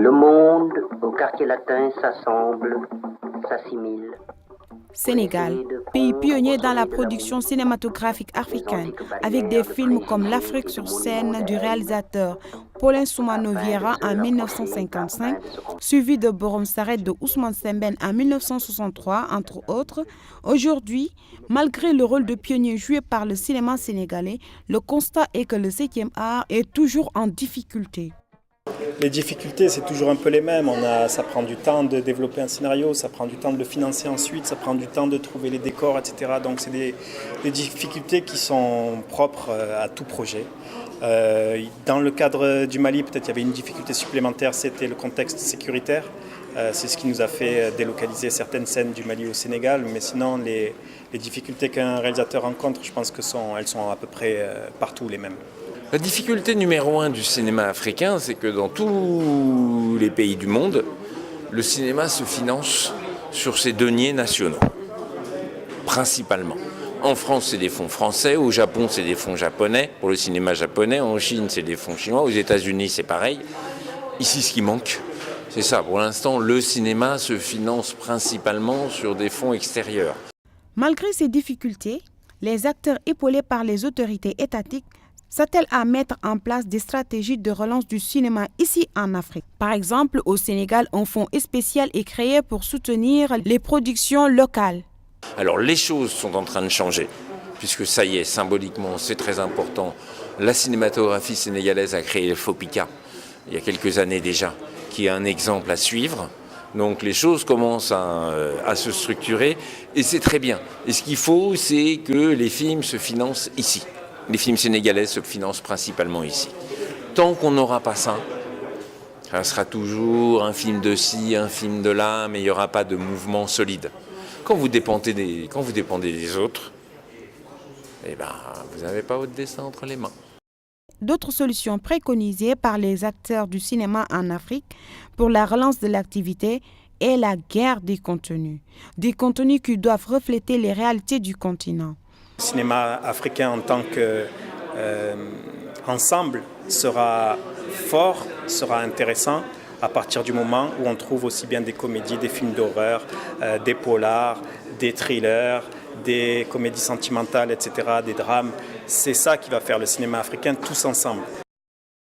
Le monde au quartier latin s'assemble, s'assimile. Sénégal, pays pionnier dans la production cinématographique africaine, avec des films comme L'Afrique sur scène du réalisateur Paulin Soumano Vieira en 1955, suivi de Borom Saret de Ousmane Sembène en 1963, entre autres. Aujourd'hui, malgré le rôle de pionnier joué par le cinéma sénégalais, le constat est que le 7e art est toujours en difficulté. Les difficultés, c'est toujours un peu les mêmes. Ça prend du temps de développer un scénario, ça prend du temps de le financer ensuite, ça prend du temps de trouver les décors, etc. Donc c'est des difficultés qui sont propres à tout projet. Dans le cadre du Mali, peut-être il y avait une difficulté supplémentaire, c'était le contexte sécuritaire. C'est ce qui nous a fait délocaliser certaines scènes du Mali au Sénégal. Mais sinon, les difficultés qu'un réalisateur rencontre, je pense qu'elles sont à peu près partout les mêmes. La difficulté numéro 1 du cinéma africain, c'est que dans tous les pays du monde, le cinéma se finance sur ses deniers nationaux, principalement. En France, c'est des fonds français, au Japon, c'est des fonds japonais, pour le cinéma japonais, en Chine, c'est des fonds chinois, aux États-Unis, c'est pareil. Ici, ce qui manque, c'est ça. Pour l'instant, le cinéma se finance principalement sur des fonds extérieurs. Malgré ces difficultés, les acteurs épaulés par les autorités étatiques s'attelle à mettre en place des stratégies de relance du cinéma ici en Afrique. Par exemple, au Sénégal, un fonds spécial est créé pour soutenir les productions locales. Alors les choses sont en train de changer, puisque ça y est, symboliquement, c'est très important. La cinématographie sénégalaise a créé le FOPICA, il y a quelques années déjà, qui est un exemple à suivre. Donc les choses commencent à se structurer, et c'est très bien. Et ce qu'il faut, c'est que les films se financent ici. Les films sénégalais se financent principalement ici. Tant qu'on n'aura pas ça, ça sera toujours un film de ci, un film de là, mais il n'y aura pas de mouvement solide. Quand vous dépendez des autres, eh ben, vous n'avez pas votre destin entre les mains. D'autres solutions préconisées par les acteurs du cinéma en Afrique pour la relance de l'activité est la guerre des contenus qui doivent refléter les réalités du continent. Le cinéma africain en tant qu'ensemble sera fort, sera intéressant à partir du moment où on trouve aussi bien des comédies, des films d'horreur, des polars, des thrillers, des comédies sentimentales, etc., des drames. C'est ça qui va faire le cinéma africain tous ensemble.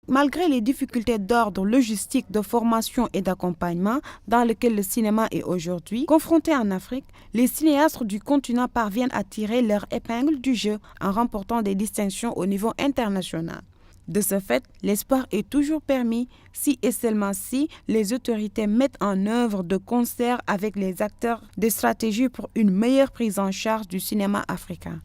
Malgré les difficultés d'ordre logistique, de formation et d'accompagnement dans lesquelles le cinéma est aujourd'hui confronté en Afrique, les cinéastes du continent parviennent à tirer leur épingle du jeu en remportant des distinctions au niveau international. De ce fait, l'espoir est toujours permis si et seulement si les autorités mettent en œuvre de concert avec les acteurs des stratégies pour une meilleure prise en charge du cinéma africain.